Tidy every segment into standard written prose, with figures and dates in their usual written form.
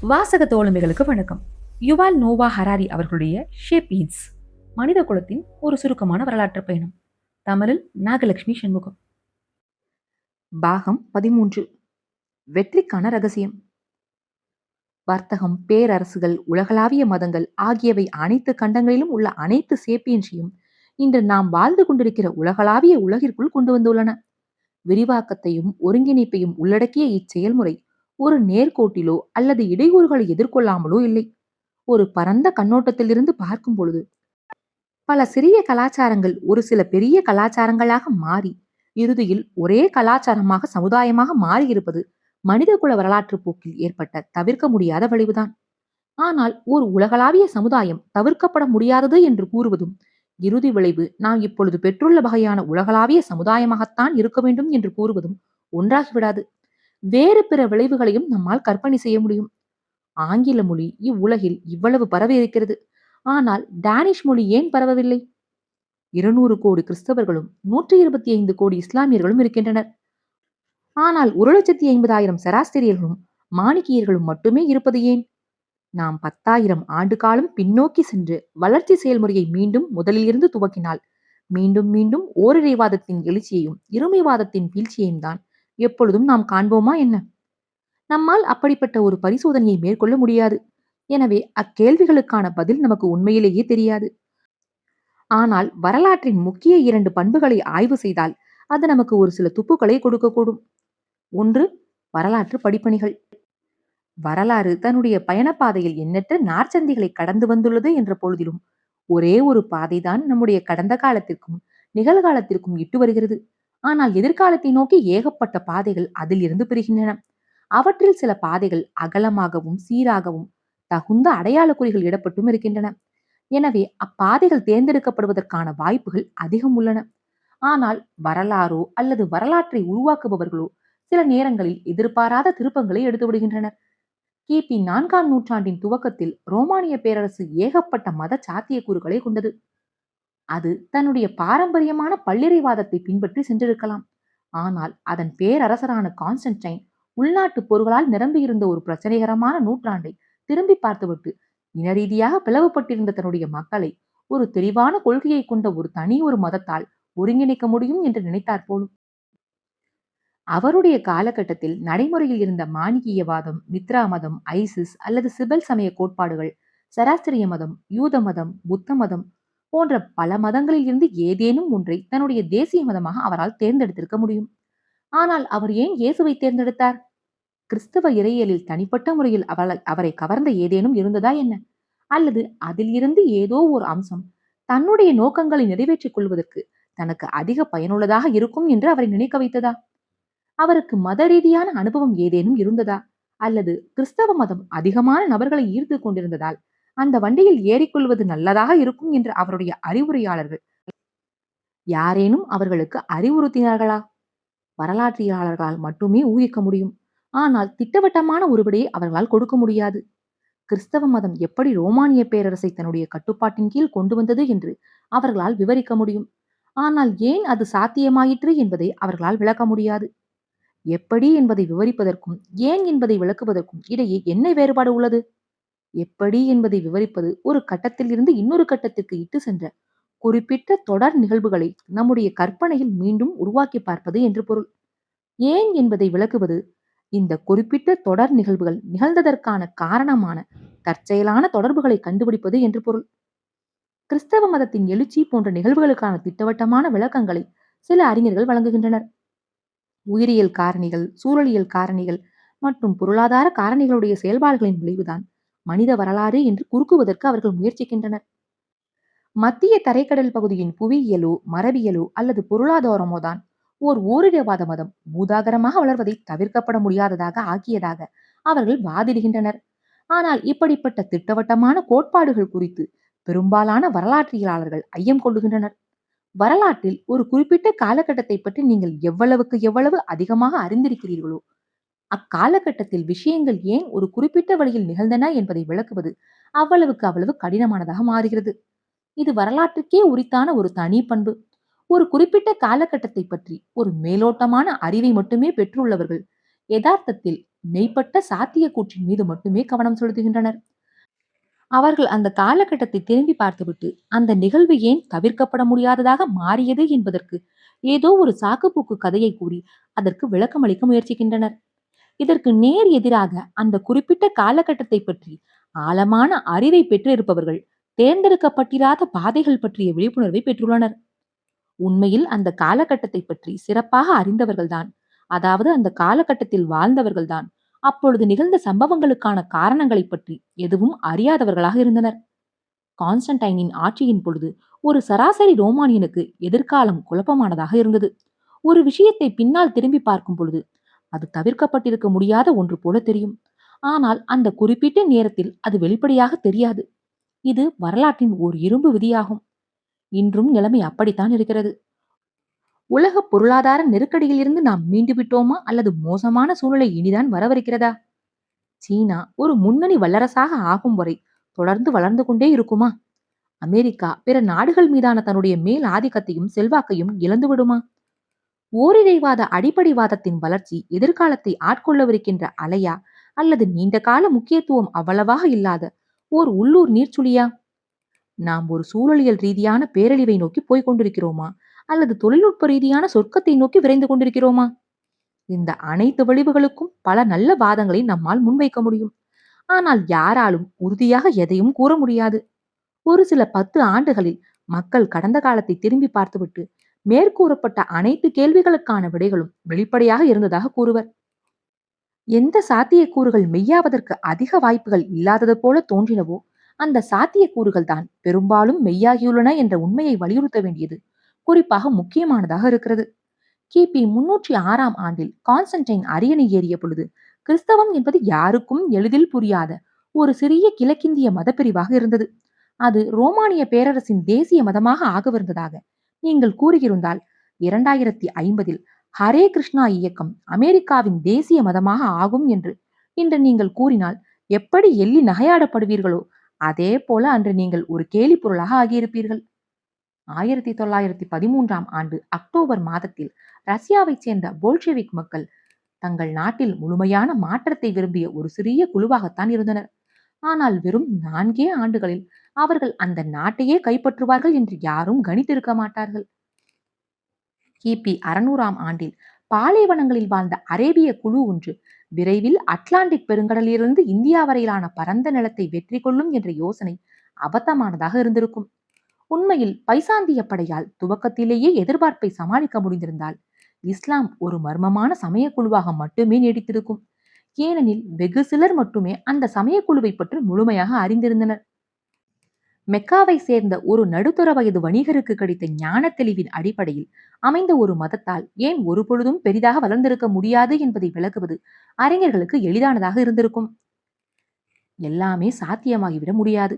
வாசக தோழமைகளுக்கு வணக்கம். யுவால் நோவா ஹராரி அவர்களுடைய ஷேப்பீன்ஸ் மனித குலத்தின் ஒரு சுருக்கமான வரலாற்று பயணம். தமிழில் நாகலட்சுமி சண்முகம். பாகம் 13. வெற்றிக்கான ரகசியம். வர்த்தகம், பேரரசுகள், உலகளாவிய மதங்கள் ஆகியவை அனைத்து கண்டங்களிலும் உள்ள அனைத்து சேப்பியன்ஸையும் இன்று நாம் வாழ்ந்து கொண்டிருக்கிற உலகளாவிய உலகிற்குள் கொண்டு வந்துள்ளன. விரிவாக்கத்தையும் ஒருங்கிணைப்பையும் உள்ளடக்கிய இச்செயல்முறை ஒரு நேர்கோட்டிலோ அல்லது இடையூறுகளை எதிர்கொள்ளாமலோ இல்லை. ஒரு பரந்த கண்ணோட்டத்திலிருந்து பார்க்கும் பொழுது பல சிறிய கலாச்சாரங்கள் ஒரு சில பெரிய கலாச்சாரங்களாக மாறி இறுதியில் ஒரே கலாச்சாரமாக சமுதாயமாக மாறியிருப்பது மனிதகுல வரலாற்று போக்கில் ஏற்பட்ட தவிர்க்க முடியாத விளைவுதான். ஆனால் ஒரு உலகளாவிய சமுதாயம் தவிர்க்கப்பட முடியாதது என்று கூறுவதும் இறுதி விளைவு நாம் இப்பொழுது பெற்றுள்ள வகையான உலகளாவிய சமுதாயமாகத்தான் இருக்க வேண்டும் என்று கூறுவதும் ஒன்றாகிவிடாது. வேறு பிற விளைவுகளையும் நம்மால் கற்பனை செய்ய முடியும். ஆங்கில மொழி இவ்வுலகில் இவ்வளவு பரவி இருக்கிறது. ஆனால் டானிஷ் மொழி ஏன் பரவவில்லை? 200 கோடி கிறிஸ்தவர்களும் 125 கோடி இஸ்லாமியர்களும் இருக்கின்றனர். ஆனால் 1,50,000 சராஸ்திரியர்களும் மாணிக்கியர்களும் மட்டுமே இருப்பது ஏன்? நாம் 10,000 ஆண்டு காலம் பின்னோக்கி சென்று வளர்ச்சி செயல்முறையை மீண்டும் முதலிலிருந்து துவக்கினால் மீண்டும் மீண்டும் ஓரிரைவாதத்தின் எழுச்சியையும் இருமைவாதத்தின் வீழ்ச்சியையும் தான் எப்பொழுதும் நாம் காண்போமா என்ன? நம்மால் அப்படிப்பட்ட ஒரு பரிசோதனையை மேற்கொள்ள முடியாது. எனவே அக்கேள்விகளுக்கான பதில் நமக்கு உண்மையிலேயே தெரியாது. ஆனால் வரலாற்றின் முக்கிய 2 பண்புகளை ஆய்வு செய்தால் அது நமக்கு ஒரு சில துப்புக்களை கொடுக்கக்கூடும். 1. வரலாற்று படிப்பணிகள். வரலாறு தன்னுடைய பயணப்பாதையில் எண்ணற்ற நாற்சந்திகளை கடந்து வந்துள்ளது என்ற பொழுதிலும் ஒரே ஒரு பாதைதான் நம்முடைய கடந்த காலத்திற்கும் நிகழ்காலத்திற்கும் இட்டு வருகிறது. ஆனால் எதிர்காலத்தை நோக்கி ஏகப்பட்ட பாதைகள் அதில் இருந்து பிரிகின்றன. அவற்றில் சில பாதைகள் அகலமாகவும் சீராகவும் தகுந்த அடையாள குறிகள் இடப்பட்டும் இருக்கின்றன. எனவே அப்பாதைகள் தேர்ந்தெடுக்கப்படுவதற்கான வாய்ப்புகள் அதிகம் உள்ளன. ஆனால் வரலாறோ அல்லது வரலாற்றை உருவாக்குபவர்களோ சில நேரங்களில் எதிர்பாராத திருப்பங்களை எடுத்து விடுகின்றனர். கிபி 4ஆம் நூற்றாண்டின் துவக்கத்தில் ரோமானிய பேரரசு ஏகப்பட்ட மத சாத்தியக்கூறுகளை கொண்டது. அது தன்னுடைய பாரம்பரியமான பல்லிறைவாதத்தை பின்பற்றி சென்றிருக்கலாம். ஆனால் அதன் பேரரசரான கான்ஸ்டன்டைன் உள்நாட்டு போர்களால் நிரம்பியிருந்த ஒரு பிரச்சனைகரமான நூற்றாண்டை திரும்பி பார்த்துவிட்டு இனரீதியாக பிளவுபட்டிருந்த தன்னுடைய மக்களை ஒரு தெளிவான கொள்கையை கொண்ட ஒரு மதத்தால் ஒருங்கிணைக்க முடியும் என்று நினைத்தார் போலும். அவருடைய காலகட்டத்தில் நடைமுறையில் இருந்த மாணிக்கியவாதம், மித்ரா மதம், ஐசிஸ் அல்லது சிபல் சமய கோட்பாடுகள், சராஸ்திரிய மதம், யூத மதம், புத்த மதம் போன்ற பல மதங்களில் இருந்து ஏதேனும் ஒன்றை தன்னுடைய தேசிய மதமாக அவரால் தேர்ந்தெடுத்திருக்க முடியும். ஆனால் அவர் ஏன் இயேசுவை தேர்ந்தெடுத்தார்? கிறிஸ்தவ இறையியலில் தனிப்பட்ட முறையில் அவரை கவர்ந்த ஏதேனும் இருந்ததா என்ன? அல்லது அதில் இருந்து ஏதோ ஒரு அம்சம் தன்னுடைய நோக்கங்களை நிறைவேற்றிக் கொள்வதற்கு தனக்கு அதிக பயனுள்ளதாக இருக்கும் என்று அவரை நினைக்க வைத்ததா? அவருக்கு மத ரீதியான அனுபவம் ஏதேனும் இருந்ததா? அல்லது கிறிஸ்தவ மதம் அதிகமான நபர்களை ஈர்த்து கொண்டிருந்ததால் அந்த வண்டியில் ஏறிக்கொள்வது நல்லதாக இருக்கும் என்று அவருடைய அறிவுரையாளர்கள் யாரேனும் அவர்களுக்கு அறிவுறுத்தினார்களா? வரலாற்றியலாளர்களால் மட்டுமே ஊகிக்க முடியும். ஆனால் திட்டவட்டமான ஒரு விடையை அவர்களால் கொடுக்க முடியாது. கிறிஸ்தவ மதம் எப்படி ரோமானிய பேரரசை தன்னுடைய கட்டுப்பாட்டின் கீழ் கொண்டு வந்தது என்று அவர்களால் விவரிக்க முடியும். ஆனால் ஏன் அது சாத்தியமாயிற்று என்பதை அவர்களால் விளக்க முடியாது. எப்படி என்பதை விவரிப்பதற்கும் ஏன் என்பதை விளக்குவதற்கும் இடையே என்ன வேறுபாடு உள்ளது? எப்படி என்பதை விவரிப்பது ஒரு கட்டத்தில் இருந்து இன்னொரு கட்டத்திற்கு இட்டு சென்ற குறிப்பிட்ட தொடர் நிகழ்வுகளை நம்முடைய கற்பனையில் மீண்டும் உருவாக்கி பார்ப்பது என்று பொருள். ஏன் என்பதை விளக்குவது இந்த குறிப்பிட்ட தொடர் நிகழ்வுகள் நிகழ்ந்ததற்கான காரணமான தற்செயலான தொடர்புகளை கண்டுபிடிப்பது என்று பொருள். கிறிஸ்தவ மதத்தின் எழுச்சி போன்ற நிகழ்வுகளுக்கான திட்டவட்டமான விளக்கங்களை சில அறிஞர்கள் வழங்குகின்றனர். உயிரியல் காரணிகள், சூழலியல் காரணிகள் மற்றும் பொருளாதார காரணிகளுடைய செயல்பாடுகளின் விளைவுதான் மனித வரலாறு என்று குறுக்குவதற்கு அவர்கள் முயற்சிக்கின்றனர். மத்திய தரைக்கடல் பகுதியின் புவியியலோ மரபியலோ அல்லது பொருளாதாரமோ தான் ஓரிடவாத மதம் பூதாகரமாக வளர்வதை தவிர்க்கப்பட முடியாததாக ஆக்கியதாக அவர்கள் வாதிடுகின்றனர். ஆனால் இப்படிப்பட்ட திட்டவட்டமான கோட்பாடுகள் குறித்து பெரும்பாலான வரலாற்றியலாளர்கள் ஐயம் கொள்ளுகின்றனர். வரலாற்றில் ஒரு குறிப்பிட்ட காலகட்டத்தை பற்றி நீங்கள் எவ்வளவுக்கு எவ்வளவு அதிகமாக அறிந்திருக்கிறீர்களோ அக்காலகட்டத்தில் விஷயங்கள் ஏன் ஒரு குறிப்பிட்ட வழியில் நிகழ்ந்தன என்பதை விளக்குவது அவ்வளவுக்கு அவ்வளவு கடினமானதாக மாறுகிறது. இது வரலாற்றுக்கே உரித்தான ஒரு தனி பண்பு. ஒரு குறிப்பிட்ட காலகட்டத்தை பற்றி ஒரு மேலோட்டமான அறிவை மட்டுமே பெற்றுள்ளவர்கள் யதார்த்தத்தில் மெய்ப்பட்ட சாத்திய கூற்றின் மீது மட்டுமே கவனம் செலுத்துகின்றனர். அவர்கள் அந்த காலகட்டத்தை திரும்பி பார்த்துவிட்டு அந்த நிகழ்வு ஏன் தவிர்க்கப்பட முடியாததாக மாறியது என்பதற்கு ஏதோ ஒரு சாக்குப்போக்கு கதையை கூறி அதற்கு விளக்கமளிக்க முயற்சிக்கின்றனர். இதற்கு நேர் எதிராக அந்த குறிப்பிட்ட காலகட்டத்தை பற்றி ஆழமான அறிவை பெற்றிருப்பவர்கள் தேர்ந்தெடுக்கப்பட்டிராத பாதைகள் பற்றிய விழிப்புணர்வை பெற்றுள்ளனர். உண்மையில் அந்த காலகட்டத்தை பற்றி சிறப்பாக அறிந்தவர்கள்தான், அதாவது அந்த காலகட்டத்தில் வாழ்ந்தவர்கள்தான் அப்பொழுது நிகழ்ந்த சம்பவங்களுக்கான காரணங்களை பற்றி எதுவும் அறியாதவர்களாக இருந்தனர். கான்ஸ்டன்டைனின் ஆட்சியின் பொழுது ஒரு சராசரி ரோமானியனுக்கு எதிர்காலம் குழப்பமானதாக இருந்தது. ஒரு விஷயத்தை பின்னால் திரும்பி பார்க்கும் பொழுது அது தவிர்க்கப்பட்டிருக்க முடியாத ஒன்று போல தெரியும். ஆனால் அந்த குறிப்பிட்ட நேரத்தில் அது வெளிப்படையாக தெரியாது. இது வரலாற்றின் ஒரு இரும்பு விதியாகும். இன்றும் நிலைமை அப்படித்தான் இருக்கிறது. உலக பொருளாதார நெருக்கடியிலிருந்து நாம் மீண்டு விட்டோமா அல்லது மோசமான சூழ்நிலை இனிதான் வரவிருக்கிறதா? சீனா ஒரு முன்னணி வல்லரசாக ஆகும் வரை தொடர்ந்து வளர்ந்து கொண்டே இருக்குமா? அமெரிக்கா பிற நாடுகள் மீதான தன்னுடைய மேல் ஆதிக்கத்தையும் செல்வாக்கையும் இழந்து விடுமா? ஓரிரைவாத அடிப்படைவாதத்தின் வளர்ச்சி எதிர்காலத்தை ஆட்கொள்ளவிருக்கின்ற அலையா அல்லது நீண்டகால முக்கியத்துவம் அவ்வளவாக இல்லாத ஓர் உள்ளூர் நீர்ச்சுழியா? நாம் ஒரு சூழலியல் ரீதியான பேரழிவை நோக்கி போய்க் கொண்டிருக்கிறோமா அல்லது தொழில்நுட்ப ரீதியான சொர்க்கத்தை நோக்கி விரைந்து கொண்டிருக்கிறோமா? இந்த அனைத்து விளைவுகளுக்கும் பல நல்ல வாதங்களை நம்மால் முன்வைக்க முடியும். ஆனால் யாராலும் உறுதியாக எதையும் கூற முடியாது. ஒரு சில 10 ஆண்டுகளில் மக்கள் கடந்த காலத்தை திரும்பி பார்த்துவிட்டு மேற்கூறப்பட்ட அனைத்து கேள்விகளுக்கான விடைகளும் வெளிப்படையாக இருந்ததாக கூறுவர். எந்த சாத்தியக்கூறுகள் மெய்யாவதற்கு அதிக வாய்ப்புகள் இல்லாதது போல தோன்றினவோ அந்த சாத்தியக்கூறுகள் தான் பெரும்பாலும் மெய்யாகியுள்ளன என்ற உண்மையை வலியுறுத்த வேண்டியது குறிப்பாக முக்கியமானதாக இருக்கிறது. கிபி 306ஆம் ஆண்டில் கான்ஸ்டன்டைன் அரியணை ஏறிய பொழுது கிறிஸ்தவம் என்பது யாருக்கும் எளிதில் புரியாத ஒரு சிறிய கிழக்கிந்திய மதப்பிரிவாக இருந்தது. அது ரோமானிய பேரரசின் தேசிய மதமாக ஆகவிருந்ததாக நீங்கள் கூறியிருந்தால் 2050இல் ஹரே கிருஷ்ணா இயக்கம் அமெரிக்காவின் தேசிய மதமாக ஆகும் என்று இன்று நீங்கள் கூறினால் எப்படி எள்ளி நகையாடப்படுவீர்களோ அதே போல அன்று நீங்கள் ஒரு கேலி பொருளாக ஆகியிருப்பீர்கள். 1913ஆம் ஆண்டு அக்டோபர் மாதத்தில் ரஷ்யாவைச் சேர்ந்த போல்ஷெவிக் மக்கள் தங்கள் நாட்டில் முழுமையான மாற்றத்தை விரும்பிய ஒரு சிறிய குழுவாகத்தான் இருந்தனர். ஆனால் வெறும் 4 ஆண்டுகளில் அவர்கள் அந்த நாட்டையே கைப்பற்றுவார்கள் என்று யாரும் கணித்திருக்க மாட்டார்கள். கிபி 600ஆம் ஆண்டில் பாலைவனங்களில் வாழ்ந்த அரேபிய குழு ஒன்று விரைவில் அட்லாண்டிக் பெருங்கடலிலிருந்து இந்தியா வரையிலான பரந்த நிலத்தை வெற்றி கொள்ளும் என்ற யோசனை அபத்தமானதாக இருந்திருக்கும். உண்மையில் பைசாந்திய படையால் துவக்கத்திலேயே எதிர்பார்ப்பை சமாளிக்க முடிந்திருந்தால் இஸ்லாம் ஒரு மர்மமான சமய குழுவாக மட்டுமே நீடித்திருக்கும். ஏனெனில் வெகு சிலர் மட்டுமே அந்த சமயக்குழுவை பற்றி முழுமையாக அறிந்திருந்தனர். மெக்காவை சேர்ந்த ஒரு நடுத்தர வயது வணிகருக்கு கிடைத்த ஞான தெளிவின் அடிப்படையில் அமைந்த ஒரு மதத்தால் ஏன் ஒரு பொழுதும் பெரிதாக வளர்ந்திருக்க முடியாது என்பதை விளக்குவது அறிஞர்களுக்கு எளிதானதாக இருந்திருக்கும். எல்லாமே சாத்தியமாகிவிட முடியாது.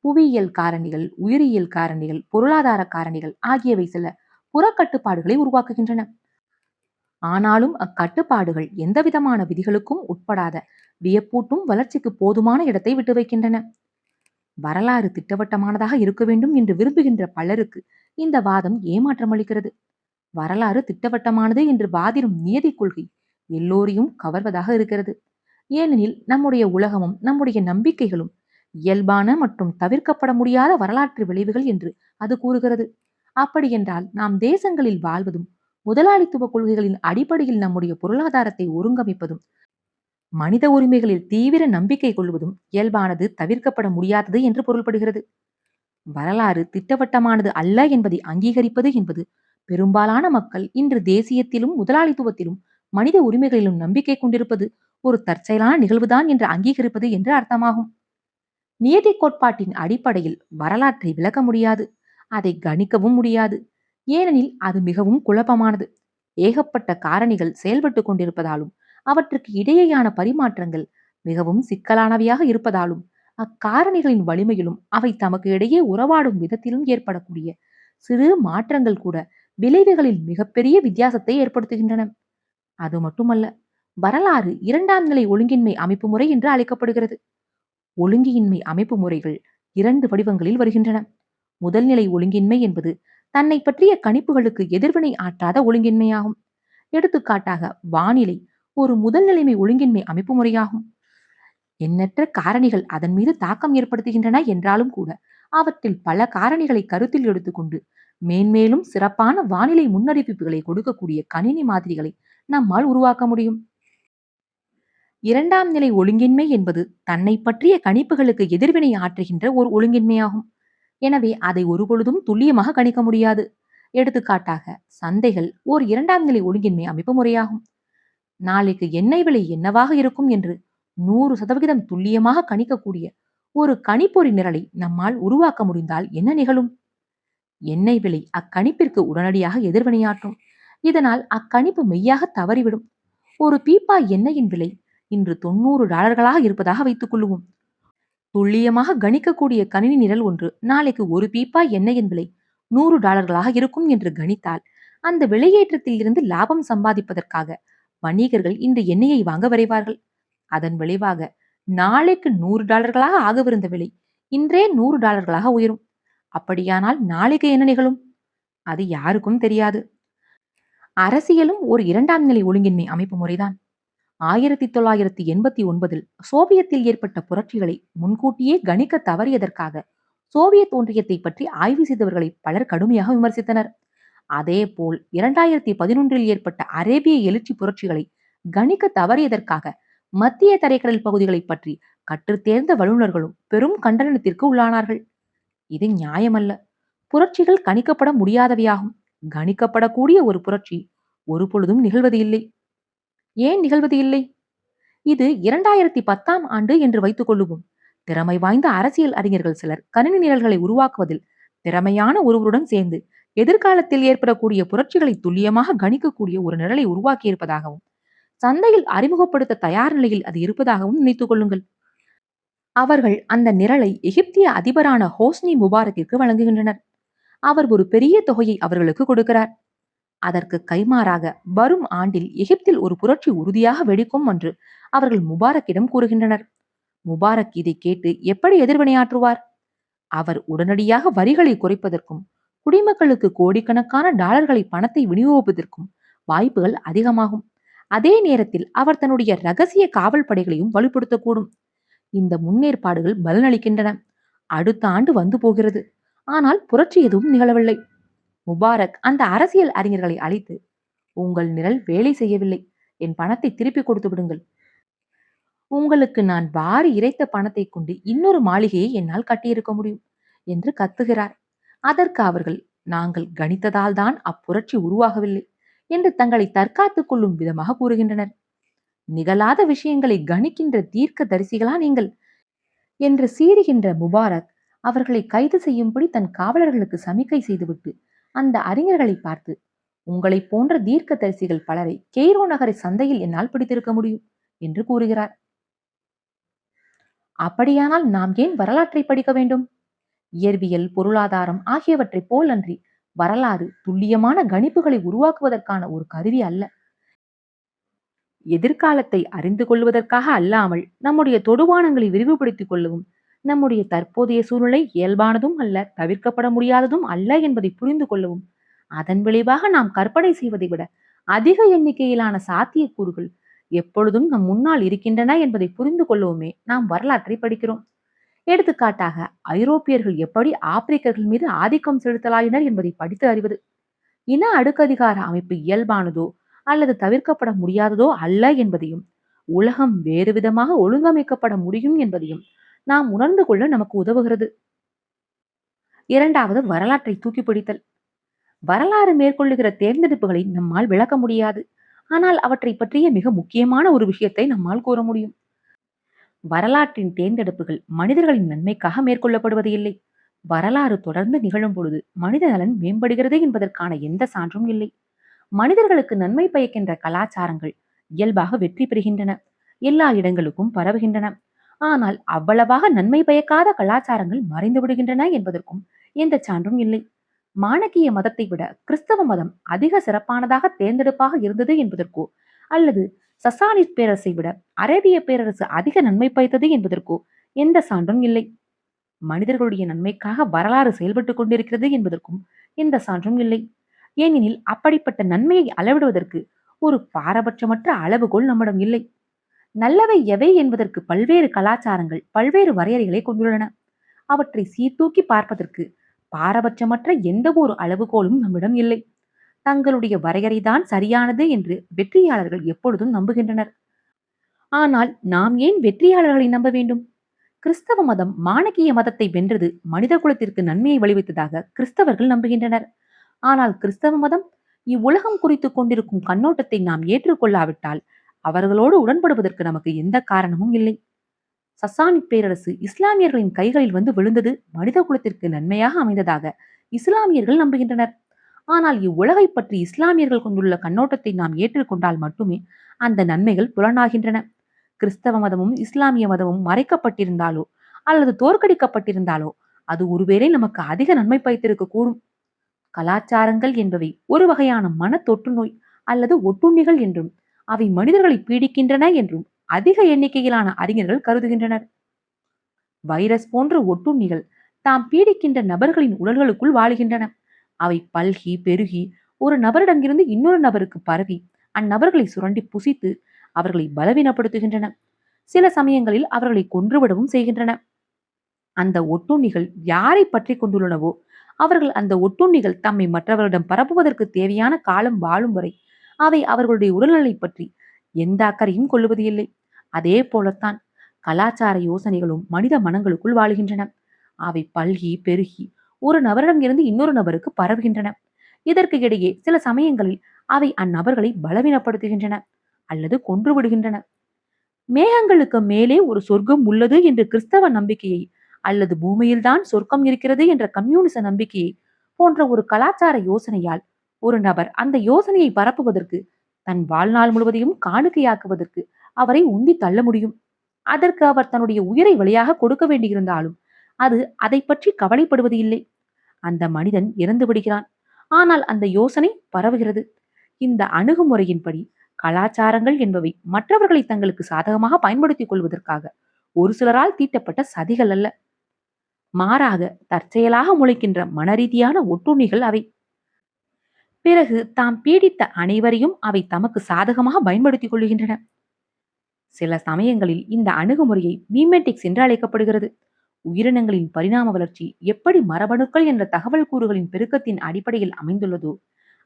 புவியியல் காரணிகள், உயிரியல் காரணிகள், பொருளாதார காரணிகள் ஆகியவை சில புறக்கட்டுப்பாடுகளை உருவாக்குகின்றன. ஆனாலும் அக்கட்டுப்பாடுகள் எந்தவிதமான விதிகளுக்கும் உட்படாத வியப்பூட்டும் வளர்ச்சிக்கு போதுமான இடத்தை விட்டு வைக்கின்றன. வரலாறு திட்டவட்டமானதாக இருக்க வேண்டும் என்று விரும்புகின்ற பலருக்கு இந்த வாதம் ஏமாற்றம் அளிக்கிறது. வரலாறு திட்டவட்டமானது என்று வாதிடும் நியதி கொள்கை எல்லோரையும் கவர்வதாக இருக்கிறது. ஏனெனில் நம்முடைய உலகமும் நம்முடைய நம்பிக்கைகளும் இயல்பான மற்றும் தவிர்க்கப்பட முடியாத வரலாற்று விளைவுகள் என்று அது கூறுகிறது. அப்படியென்றால் நாம் தேசங்களில் வாழ்வதும் முதலாளித்துவ கொள்கைகளின் அடிப்படையில் நம்முடைய பொருளாதாரத்தை ஒருங்கமைப்பதும் மனித உரிமைகளில் தீவிர நம்பிக்கை கொள்வதும் இயல்பானது தவிர்க்கப்பட முடியாதது என்று பொருள்படுகிறது. வரலாறு திட்டவட்டமானது அல்ல என்பதை அங்கீகரிப்பது என்பது பெரும்பாலான மக்கள் இன்று தேசியத்திலும் முதலாளித்துவத்திலும் மனித உரிமைகளிலும் நம்பிக்கை கொண்டிருப்பது ஒரு தற்செயலான நிகழ்வுதான் என்று அங்கீகரிப்பது என்று அர்த்தமாகும். நியதி கோட்பாட்டின் அடிப்படையில் வரலாற்றை விளக்க முடியாது, அதை கணிக்கவும் முடியாது. ஏனெனில் அது மிகவும் குழப்பமானது. ஏகப்பட்ட காரணிகள் செயல்பட்டு கொண்டிருப்பதாலும் அவற்றுக்கு இடையேயான பரிமாற்றங்கள் மிகவும் சிக்கலானவையாக இருப்பதாலும் அக்காரணிகளின் வலிமையிலும் அவை தமக்கு இடையே உறவாடும் விதத்திலும் ஏற்படக்கூடிய சிறு மாற்றங்கள் கூட விளைவுகளில் மிகப்பெரிய வித்தியாசத்தை ஏற்படுத்துகின்றன. அது மட்டுமல்ல, வரலாறு இரண்டாம் நிலை ஒழுங்கின்மை அமைப்பு முறை என்று அழைக்கப்படுகிறது. ஒழுங்கின்மை அமைப்பு முறைகள் 2 வடிவங்களில் வருகின்றன. முதல் நிலை ஒழுங்கின்மை என்பது தன்னை பற்றிய கணிப்புகளுக்கு எதிர்வினை ஆற்றாத ஒழுங்கின்மையாகும். எடுத்துக்காட்டாக வானிலை ஒரு முதல் நிலைமை ஒழுங்கின்மை அமைப்பு முறையாகும். எண்ணற்ற காரணிகள் அதன் மீது தாக்கம் ஏற்படுத்துகின்றன என்றாலும் கூட அவற்றில் பல காரணிகளை கருத்தில் எடுத்துக்கொண்டு மேன்மேலும் சிறப்பான வானிலை முன்னறிவிப்புகளை கொடுக்கக்கூடிய கணினி மாதிரிகளை நம்மால் உருவாக்க முடியும். இரண்டாம் நிலை ஒழுங்கின்மை என்பது தன்னை பற்றிய கணிப்புகளுக்கு எதிர்வினை ஆற்றுகின்ற ஒரு ஒழுங்கின்மையாகும். எனவே அதை ஒருபொழுதும் துல்லியமாக கணிக்க முடியாது. எடுத்துக்காட்டாக சந்தைகள் ஓர் இரண்டாம் நிலை ஒழுங்கின்மை அமைப்பு முறையாகும். நாளைக்கு எண்ணெய் விலை என்னவாக இருக்கும் என்று 100% துல்லியமாக கணிக்கக்கூடிய ஒரு கணிப்பொறி நிரலை நம்மால் உருவாக்க முடிந்தால் என்ன நிகழும்? எண்ணெய் விலை அக்கணிப்பிற்கு உடனடியாக எதிர்வினையாற்றும். இதனால் அக்கணிப்பு மெய்யாக தவறிவிடும். ஒரு பீப்பா எண்ணெயின் விலை இன்று $90 இருப்பதாக வைத்துக் கொள்ளுவோம். துல்லியமாக கணிக்கக்கூடிய கணினி நிரல் ஒன்று நாளைக்கு ஒரு பீப்பா எண்ணெயின் விலை $100 இருக்கும் என்று கணித்தால் அந்த விலையேற்றத்தில் இருந்து லாபம் சம்பாதிப்பதற்காக வணிகர்கள் இந்த எண்ணெயை வாங்க விரைவார்கள். அதன் விளைவாக நாளைக்கு $100 ஆகவிருந்த விலை இன்றே $100 உயரும். அப்படியானால் நாளைக்கு என்ன நிகழும்? அது யாருக்கும் தெரியாது. அரசியலும் ஒரு இரண்டாம் நிலை ஒழுங்கின்மை அமைப்பு முறைதான். 1989 சோவியத்தில் ஏற்பட்ட புரட்சிகளை முன்கூட்டியே கணிக்க தவறியதற்காக சோவியத் ஒன்றியத்தை பற்றி ஆய்வு செய்தவர்களை பலர் கடுமையாக விமர்சித்தனர். அதேபோல் 2011 ஏற்பட்ட அரேபிய எழுச்சி புரட்சிகளை கணிக்க தவறியதற்காக மத்திய தரைக்கடல் பகுதிகளை பற்றி கற்றுத்தேர்ந்த வல்லுநர்களும் பெரும் கண்டனத்திற்கு உள்ளானார்கள். இது நியாயமல்ல. புரட்சிகள் கணிக்கப்பட முடியாதவையாகும். கணிக்கப்படக்கூடிய ஒரு புரட்சி ஒரு பொழுதும் நிகழ்வது இல்லை. ஏன் நிகழ்வது இல்லை? இது 2010ஆம் ஆண்டு என்று வைத்துக் கொள்ளுவோம். திறமை வாய்ந்த அரசியல் அறிஞர்கள் சிலர் கணினி நிரல்களை உருவாக்குவதில் திறமையான ஒருவருடன் சேர்ந்து எதிர்காலத்தில் ஏற்படக்கூடிய புரட்சிகளை துல்லியமாக கணிக்கக்கூடிய ஒரு நிரலை உருவாக்கியிருப்பதாகவும் சந்தையில் அறிமுகப்படுத்த தயார் நிலையில் அது இருப்பதாகவும் நினைத்துக் கொள்ளுங்கள். அவர்கள் அந்த நிரலை எகிப்திய அதிபரான ஹோஸ்னி முபாரக்கிற்கு வழங்குகின்றனர். அவர் ஒரு பெரிய தொகையை அவர்களுக்கு கொடுக்கிறார். அதற்கு கைமாறாக வரும் ஆண்டில் எகிப்தில் ஒரு புரட்சி உறுதியாக வெடிக்கும் என்று அவர்கள் முபாரக்கிடம் கூறுகின்றனர். முபாரக் இதை கேட்டு எப்படி எதிர்வினையாற்றுவார்? அவர் உடனடியாக வரிகளை குறைப்பதற்கும் குடிமக்களுக்கு கோடிக்கணக்கான டாலர்களை பணத்தை விநியோகிப்பதற்கும் வாய்ப்புகள் அதிகமாகும். அதே நேரத்தில் அவர் தன்னுடைய ரகசிய காவல் படைகளையும் வலுப்படுத்தக்கூடும். இந்த முன்னேற்பாடுகள் பலனளிக்கின்றன. அடுத்த ஆண்டு வந்து போகிறது. ஆனால் புரட்சி எதுவும் நிகழவில்லை. முபாரக் அந்த அரசியல் அறிஞர்களை அழைத்து, உங்கள் நிரல் வேலை செய்யவில்லை, என் பணத்தை திருப்பி கொடுத்து விடுங்கள். உங்களுக்கு நான் வாரி இறைத்த பணத்தை கொண்டு இன்னொரு மாளிகையை என்னால் கட்டியிருக்க முடியும் என்று கத்துகிறார். அதற்கு அவர்கள், நாங்கள் கணித்ததால் தான் அப்புரட்சி உருவாகவில்லை என்று தங்களை தற்காத்துக் கொள்ளும் விதமாக கூறுகின்றனர். நிகழாத விஷயங்களை கணிக்கின்ற தீர்க்க தரிசிகளா நீங்கள் என்று சீறுகின்ற முபாரக் அவர்களை கைது செய்யும்படி தன் காவலர்களுக்கு சமிக்கை செய்துவிட்டு அந்த அறிஞர்களை பார்த்து, உங்களை போன்ற தீர்க்க தரிசிகள் பலரை கெய்ரோ நகரை சந்தையில் என்னால் பிடித்திருக்க முடியும் என்று கூறுகிறார். அப்படியானால் நாம் ஏன் வரலாற்றை படிக்க வேண்டும்? இயற்பியல், பொருளாதாரம் ஆகியவற்றை போல் அன்றி வரலாறு துல்லியமான கணிப்புகளை உருவாக்குவதற்கான ஒரு கருவி அல்ல. எதிர்காலத்தை அறிந்து கொள்வதற்காக அல்லாமல் நம்முடைய தொடுவானங்களை விரிவுபடுத்திக் கொள்ளவும், நம்முடைய தற்போதைய சூழ்நிலை இயல்பானதும் அல்ல, தவிர்க்கப்பட முடியாததும் அல்ல என்பதை புரிந்து கொள்ளவும், அதன் விளைவாக நாம் கற்பனை செய்வதை விட அதிக எண்ணிக்கையிலான சாத்தியக்கூறுகள் எப்பொழுதும் நம் முன்னால் இருக்கின்றன என்பதை புரிந்து கொள்ளவுமே நாம் வரலாற்றை படிக்கிறோம். எடுத்துக்காட்டாக ஐரோப்பியர்கள் எப்படி ஆப்பிரிக்கர்கள் மீது ஆதிக்கம் செலுத்தலாயினர் என்பதை படித்து அறிவது. இன அடுக்கதிகார அமைப்பு இயல்பானதோ அல்லது தவிர்க்கப்பட முடியாததோ அல்ல என்பதையும், உலகம் வேறு விதமாக ஒழுங்கமைக்கப்பட முடியும் என்பதையும் நாம் உணர்ந்து கொள்ள நமக்கு உதவுகிறது. இரண்டாவது, வரலாற்றை தூக்கி பிடித்தல். வரலாறு மேற்கொள்ளுகிற தேர்ந்தெடுப்புகளை நம்மால் விளக்க முடியாது. ஆனால் அவற்றை பற்றிய மிக முக்கியமான ஒரு விஷயத்தை நம்மால் கூற முடியும். வரலாற்றின் தேர்ந்தெடுப்புகள் மனிதர்களின் நன்மைக்காக மேற்கொள்ளப்படுவது இல்லை. வரலாறு தொடர்ந்து நிகழும் பொழுது மனித நலன் மேம்படுகிறது என்பதற்கான எந்த சான்றும் இல்லை. மனிதர்களுக்கு நன்மை பயக்கின்ற கலாச்சாரங்கள் இயல்பாக வெற்றி பெறுகின்றன, எல்லா இடங்களுக்கும் பரவுகின்றன. ஆனால் அவ்வளவாக நன்மை பயக்காத கலாச்சாரங்கள் மறைந்து விடுகின்றன என்பதற்கும் எந்த சான்றும் இல்லை. மானக்கிய மதத்தை விட கிறிஸ்தவ மதம் அதிக சிறப்பானதாக தேர்ந்தெடுப்பாக இருந்தது என்பதற்கோ, அல்லது சசானிட் பேரரசை விட அரேபிய பேரரசு அதிக நன்மை பயத்தது என்பதற்கோ எந்த சான்றும் இல்லை. மனிதர்களுடைய நன்மைக்காக வரலாறு செயல்பட்டுக் கொண்டிருக்கிறது என்பதற்கும் எந்த சான்றும் இல்லை. ஏனெனில் அப்படிப்பட்ட நன்மையை அளவிடுவதற்கு ஒரு பாரபட்சமற்ற அளவுகோல் நம்மிடம் இல்லை. நல்லவை எவை என்பதற்கு பல்வேறு கலாச்சாரங்கள் பல்வேறு வரையறைகளை கொண்டுள்ளன. அவற்றை சீர்தூக்கி பார்ப்பதற்கு பாரபட்சமற்ற எந்த ஒரு அளவுகோலும் நம்மிடம் இல்லை. தங்களுடைய வரையறைதான் சரியானது என்று வெற்றியாளர்கள் எப்பொழுதும் நம்புகின்றனர். ஆனால் நாம் ஏன் வெற்றியாளர்களை நம்ப வேண்டும்? கிறிஸ்தவ மதம் மானகீய மதத்தை வென்றது மனித குலத்திற்கு நன்மையை விளைவித்ததாக கிறிஸ்தவர்கள் நம்புகின்றனர். ஆனால் கிறிஸ்தவ மதம் இவ்வுலகம் குறித்து கொண்டிருக்கும் கண்ணோட்டத்தை நாம் ஏற்றுக்கொள்ளாவிட்டால் அவர்களோடு உடன்படுவதற்கு நமக்கு எந்த காரணமும் இல்லை. சசானி பேரரசு இஸ்லாமியர்களின் கைகளில் வந்து விழுந்தது மனித குலத்திற்கு நன்மையாக அமைந்ததாக இஸ்லாமியர்கள் நம்புகின்றனர். ஆனால் இவ்வுலகை பற்றி இஸ்லாமியர்கள் கொண்டுள்ள கண்ணோட்டத்தை நாம் ஏற்றுக்கொண்டால் மட்டுமே அந்த நன்மைகள் புலனாகின்றன. கிறிஸ்தவ மதமும் இஸ்லாமிய மதமும் மறைக்கப்பட்டிருந்தாலோ அல்லது தோற்கடிக்கப்பட்டிருந்தாலோ அது ஒருவேளை நமக்கு அதிக நன்மை பயத்திருக்க கூடும். கலாச்சாரங்கள் என்பவை ஒரு வகையான மன தொற்று நோய் அல்லது ஒட்டுண்ணிகள் என்றும் அவை மனிதர்களை பீடிக்கின்றன என்றும் அதிக எண்ணிக்கையிலான அறிஞர்கள் கருதுகின்றனர். வைரஸ் போன்ற ஒட்டுண்ணிகள் தாம் பீடிக்கின்ற நபர்களின் உடல்களுக்குள் வாழுகின்றன. அவை பல்கி பெருகி ஒரு நபரிடமிருந்து இன்னொரு நபருக்கு பரவி அந்நபர்களை சுரண்டி புசித்து அவர்களை பலவீனப்படுத்துகின்றன. சில சமயங்களில் அவர்களை கொன்றுவிடவும் செய்கின்றன. அந்த ஒட்டுண்ணிகள் யாரை பற்றி கொண்டுள்ளனவோ அவர்கள் அந்த ஒட்டுண்ணிகள் தம்மை மற்றவர்களிடம் பரப்புவதற்கு தேவையான காலம் வாழும் வரை அவை அவர்களுடைய உடல்நலை பற்றி எந்த அக்கறையும் கொள்ளுவது இல்லை. அதே போலத்தான் கலாச்சார யோசனைகளும் மனித மனங்களுக்குள் வாழுகின்றன. அவை பல்கி பெருகி ஒரு நபரிடம் இருந்து இன்னொரு நபருக்கு பரவுகின்றன. இதற்கு இடையே சில சமயங்களில் அவை அந்நபர்களை பலவீனப்படுத்துகின்றன அல்லது கொன்று விடுகின்றன. மேகங்களுக்கு மேலே ஒரு சொர்க்கம் உள்ளது என்ற கிறிஸ்தவ நம்பிக்கையை அல்லது பூமியில்தான் சொர்க்கம் இருக்கிறது என்ற கம்யூனிச நம்பிக்கையை போன்ற ஒரு கலாச்சார யோசனையால் ஒரு நபர் அந்த யோசனையை பரப்புவதற்கு தன் வாழ்நாள் முழுவதையும் காணிக்கையாக்குவதற்கு அவரை உந்தி தள்ள முடியும். அதற்கு அவர் தன்னுடைய உயிரை வழியாக கொடுக்க வேண்டியிருந்தாலும் அது அதை பற்றி கவலைப்படுவது இல்லை. அந்த மனிதன் இறந்து விடுகிறான். ஆனால் அந்த யோசனை பரவுகிறது. இந்த அணுகுமுறையின்படி கலாச்சாரங்கள் என்பவை மற்றவர்களை தங்களுக்கு சாதகமாக பயன்படுத்திக் கொள்வதற்காக ஒரு சிலரால் தீட்டப்பட்ட சதிகள் அல்ல. மாறாக தற்செயலாக முளைக்கின்ற மனரீதியான ஒட்டுண்ணிகள் அவை. பிறகு தாம் பீடித்த அனைவரையும் அவை தமக்கு சாதகமாக பயன்படுத்திக் கொள்கின்றன. சில சமயங்களில் இந்த அணுகுமுறையை மீமெட்டிக்ஸ் என்று அழைக்கப்படுகிறது. உயிரினங்களின் பரிணாம வளர்ச்சி எப்படி மரபணுக்கள் என்ற தகவல் கூறுகளின் பெருக்கத்தின் அடிப்படையில் அமைந்துள்ளதோ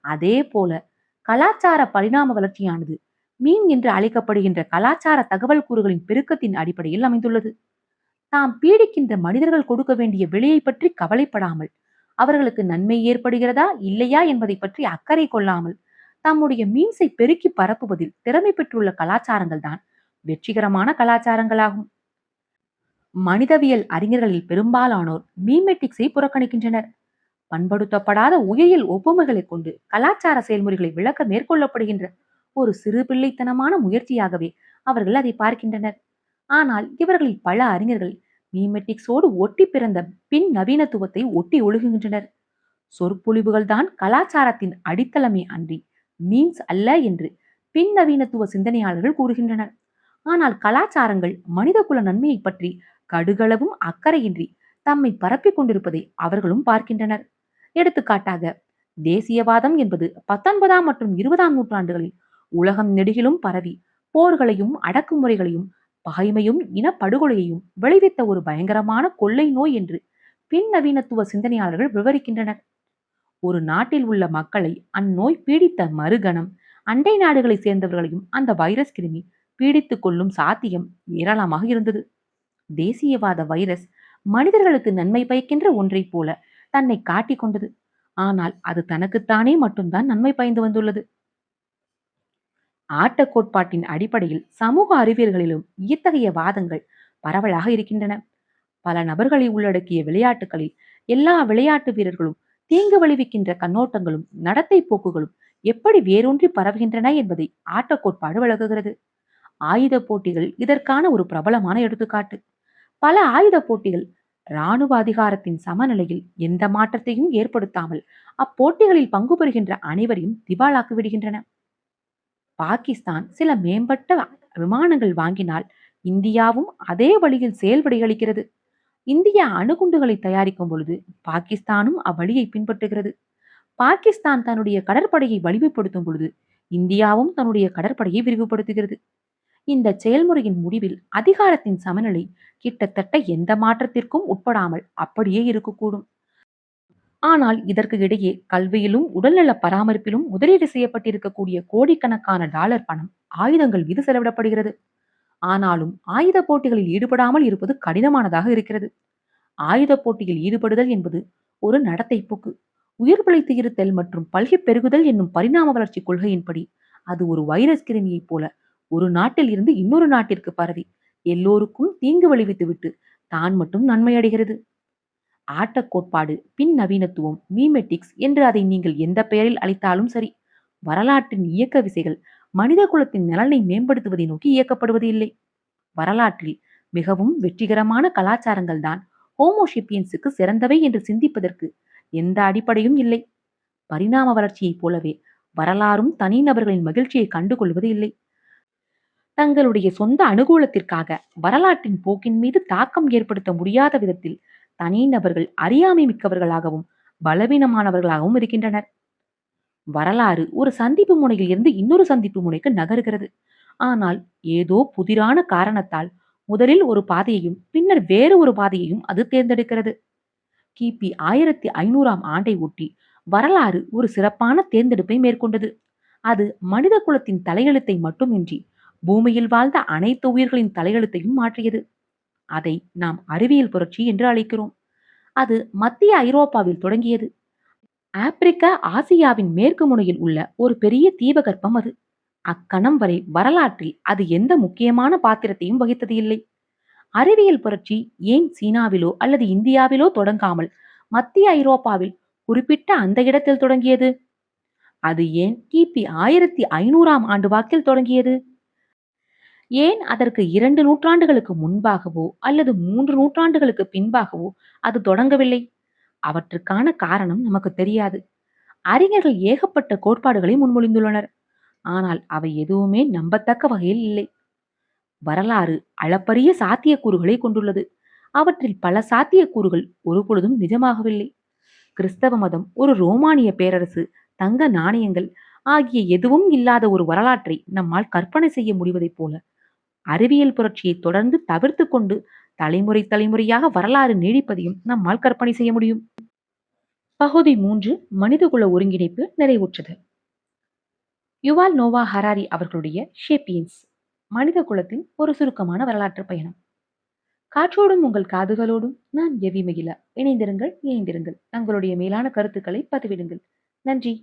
அதே போல கலாச்சார பரிணாம வளர்ச்சியானது மீன் என்று அழைக்கப்படுகின்ற கலாச்சார தகவல் கூறுகளின் பெருக்கத்தின் அடிப்படையில் அமைந்துள்ளது. தாம் பீடிக்கின்ற மனிதர்கள் கொடுக்க வேண்டிய விலையை பற்றி கவலைப்படாமல் அவர்களுக்கு நன்மை ஏற்படுகிறதா இல்லையா என்பதை பற்றி அக்கறை கொள்ளாமல் தம்முடைய மீன்ஸை பெருக்கி பரப்புவதில் திறமை பெற்றுள்ள கலாச்சாரங்கள் தான் வெற்றிகரமான கலாச்சாரங்களாகும். மனிதவியல் அறிஞர்களில் பெரும்பாலானோர் மீமெட்டிக்ஸை புறக்கணிக்கின்றனர். பண்படுத்தப்படாத உயிரியல் ஒப்புமைகளை கொண்டு கலாச்சார செயல்முறைகளை விளக்க மேற்கொள்ளப்படுகின்ற ஒரு சிறு பிள்ளைத்தனமான முயற்சியாகவே அவர்கள் அதை பார்க்கின்றனர். ஆனால் இவர்களில் பல அறிஞர்கள் மீமெட்டிக்ஸோடு ஒட்டி பிறந்த பின் நவீனத்துவத்தை ஒட்டி ஒழுகுகின்றனர். சொற்பொழிவுகள் தான் கலாச்சாரத்தின் அடித்தளமே அன்றி மீன்ஸ் அல்ல என்று பின் நவீனத்துவ சிந்தனையாளர்கள் கூறுகின்றனர். ஆனால் கலாச்சாரங்கள் மனித குல நன்மையை பற்றி கடுகளவும் அக்கறையின்றி தம்மை பரப்பிக் கொண்டிருப்பதை அவர்களும் பார்க்கின்றனர். எடுத்துக்காட்டாக தேசியவாதம் என்பது 19ஆம் மற்றும் 20ஆம் நூற்றாண்டுகளில் உலகம் நெடுகிலும் பரவி போர்களையும் அடக்குமுறைகளையும் பகைமையும் இனப்படுகொலையையும் விளைவித்த ஒரு பயங்கரமான கொள்ளை நோய் என்று பின் நவீனத்துவ சிந்தனையாளர்கள் விவரிக்கின்றனர். ஒரு நாட்டில் உள்ள மக்களை அந்நோய் பீடித்த மறுகணம் அண்டை நாடுகளை சேர்ந்தவர்களையும் அந்த வைரஸ் கிருமி பீடித்துக் கொள்ளும் சாத்தியம் ஏராளமாக இருந்தது. தேசியவாத வைரஸ் மனிதர்களுக்கு நன்மை பயக்கின்ற ஒன்றை போல தன்னை காட்டிக் கொண்டது. ஆனால் அது தனக்குத்தானே மட்டும்தான் நன்மை பயந்து வந்துள்ளது. ஆட்ட கோட்பாட்டின் அடிப்படையில் சமூக அறிவியல்களிலும் இத்தகைய வாதங்கள் பரவலாக இருக்கின்றன. பல நபர்களை உள்ளடக்கிய விளையாட்டுகளில் எல்லா விளையாட்டு வீரர்களும் தீங்கு விளைவிக்கின்ற கண்ணோட்டங்களும் நடத்தை போக்குகளும் எப்படி வேரூன்றி பரவுகின்றன என்பதை ஆட்ட கோட்பாடு விளக்குகிறது. ஆயுத போட்டிகள் இதற்கான ஒரு பிரபலமான எடுத்துக்காட்டு. பல ஆயுத போட்டிகள் இராணுவ அதிகாரத்தின் சமநிலையில் எந்த மாற்றத்தையும் ஏற்படுத்தாமல் அப்போட்டிகளில் பங்கு பெறுகின்ற அனைவரையும் திவாலாக்கி விடுகின்றன. பாகிஸ்தான் சில மேம்பட்ட விமானங்கள் வாங்கினால் இந்தியாவும் அதே வழியில் செயல்படையளிக்கிறது. இந்தியா அணுகுண்டுகளை தயாரிக்கும் பொழுது பாகிஸ்தானும் அவ்வழியை பின்பற்றுகிறது. பாகிஸ்தான் தன்னுடைய கடற்படையை வலிமைப்படுத்தும் பொழுது இந்தியாவும் தன்னுடைய கடற்படையை விரிவுபடுத்துகிறது. இந்த செயல்முறையின் முடிவில் அதிகாரத்தின் சமநிலை கிட்டத்தட்ட எந்த மாற்றத்திற்கும் உட்படாமல் அப்படியே இருக்கக்கூடும். ஆனால் இதற்கு இடையே கல்வியிலும் உடல்நல பராமரிப்பிலும் முதலீடு செய்யப்பட்டிருக்கக்கூடிய கோடிக்கணக்கான டாலர் பணம் ஆயுதங்கள் மீது செலவிடப்படுகிறது. ஆனாலும் ஆயுத போட்டிகளில் ஈடுபடாமல் இருப்பது கடினமானதாக இருக்கிறது. ஆயுத போட்டியில் ஈடுபடுதல் என்பது ஒரு நடத்தை போக்கு. உயிர் பிழைத்து இருத்தல் மற்றும் பல்கி பெருகுதல் என்னும் பரிணாம வளர்ச்சி கொள்கையின்படி அது ஒரு வைரஸ் கிருமியைப் போல ஒரு நாட்டில் இருந்து இன்னொரு நாட்டிற்கு பரவி எல்லோருக்கும் தீங்கு விளைவித்துவிட்டு தான் மட்டும் நன்மை அடைகிறது. ஆட்டக் கோட்பாடு, பின் நவீனத்துவம், மீமெட்டிக்ஸ் என்று அதை நீங்கள் எந்த பெயரில் அழைத்தாலும் சரி, வரலாற்றின் இயக்க விசைகள் மனித குலத்தின் நலனை மேம்படுத்துவதை நோக்கி இயக்கப்படுவது இல்லை. வரலாற்றில் மிகவும் வெற்றிகரமான கலாச்சாரங்கள் தான் ஹோமோஷிப்பியன்ஸுக்கு சிறந்தவை என்று சிந்திப்பதற்கு எந்த அடிப்படையும் இல்லை. பரிணாம வளர்ச்சியைப் போலவே வரலாறும் தனிநபர்களின் மகிழ்ச்சியை கண்டுகொள்வது இல்லை. தங்களுடைய சொந்த அனுகூலத்திற்காக வரலாற்றின் போக்கின் மீது தாக்கம் ஏற்படுத்த முடியாத விதத்தில் தனிநபர்கள் அறியாமை மிக்கவர்களாகவும் பலவீனமானவர்களாகவும் இருக்கின்றனர். வரலாறு ஒரு சந்திப்பு முனையில் இருந்து இன்னொரு சந்திப்பு முனைக்கு நகருகிறது. ஆனால் ஏதோ புதிரான காரணத்தால் முதலில் ஒரு பாதையையும் பின்னர் வேறு ஒரு பாதையையும் அது தேர்ந்தெடுக்கிறது. கிபி 1500ஆம் ஆண்டை ஒட்டி வரலாறு ஒரு சிறப்பான தேர்ந்தெடுப்பை மேற்கொண்டது. அது மனித குலத்தின் தலையெழுத்தை மட்டுமின்றி பூமியில் வாழ்ந்த அனைத்து உயிர்களின் தலையெழுத்தையும் மாற்றியது. அதை நாம் அறிவியல் புரட்சி என்று அழைக்கிறோம். அது மத்திய ஐரோப்பாவில் தொடங்கியது. ஆப்பிரிக்கா ஆசியாவின் மேற்கு முனையில் உள்ள ஒரு பெரிய தீபகற்பம் அது. அக்கணம் வரை வரலாற்றில் அது எந்த முக்கியமான பாத்திரத்தையும் வகித்தது இல்லை. அறிவியல் புரட்சி ஏன் சீனாவிலோ அல்லது இந்தியாவிலோ தொடங்காமல் மத்திய ஐரோப்பாவில் குறிப்பிட்ட அந்த இடத்தில் தொடங்கியது? அது ஏன் கிபி 1500ஆம் ஆண்டு வாக்கில் தொடங்கியது? ஏன் அதற்கு 2 நூற்றாண்டுகளுக்கு முன்பாகவோ அல்லது 3 நூற்றாண்டுகளுக்கு பின்பாகவோ அது தொடங்கவில்லை? அவற்றுக்கான காரணம் நமக்கு தெரியாது. அறிஞர்கள் ஏகப்பட்ட கோட்பாடுகளை முன்மொழிந்துள்ளனர். ஆனால் அவை எதுவுமே நம்பத்தக்க வகையில் இல்லை. வரலாறு அளப்பரிய சாத்தியக்கூறுகளை கொண்டுள்ளது. அவற்றில் பல சாத்தியக்கூறுகள் ஒருபொழுதும் நிஜமாகவில்லை. கிறிஸ்தவ மதம், ஒரு ரோமானிய பேரரசு, தங்க நாணயங்கள் ஆகிய எதுவும் இல்லாத ஒரு வரலாற்றை நம்மால் கற்பனை செய்ய முடிவதைப் போல அறிவியல் புரட்சியை தொடர்ந்து தவிர்த்து கொண்டு தலைமுறை தலைமுறையாக வரலாறு நீடிப்பதையும் நம்மால் கற்பனை செய்ய முடியும். பகுதி 3 மனிதகுல ஒருங்கிணைப்பு நிறைவுற்றது. யுவால் நோவா ஹராரி அவர்களுடைய ஷேப்பியன்ஸ் மனித குலத்தின் ஒரு சுருக்கமான வரலாற்று பயணம். காற்றோடும் உங்கள் காதுகளோடும் நான் எவி மகிழ. இணைந்திருங்கள், தங்களுடைய மேலான கருத்துக்களை பதிவிடுங்கள். நன்றி.